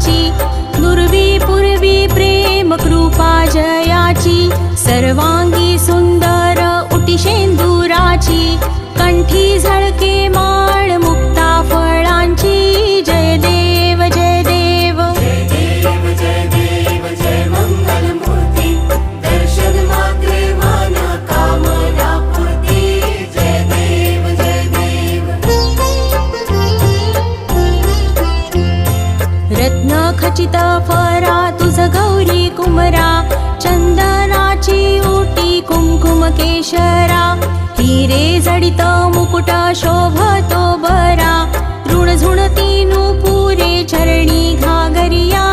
सुंदराची, नुरवी पूर्वी प्रेम कृपा जयाची, सर्वांगी सुंदर उटी शेंदुराची, कंठी झळके माळ मुक्ता फळांची, जय देव जय देव जय देव जय देव जय मंगल मूर्ती, दर्शन मात्रे मन कामना पूर्ती, जय देव जय देव। रत्न खचित फरा तुझ गौरी कुमरा, चंदनाची ओटी कुंकुम केशरा, हिरे जडित मुकुट शोभतो बरा, ऋण झुणती नुपुरे चरणी घागरिया,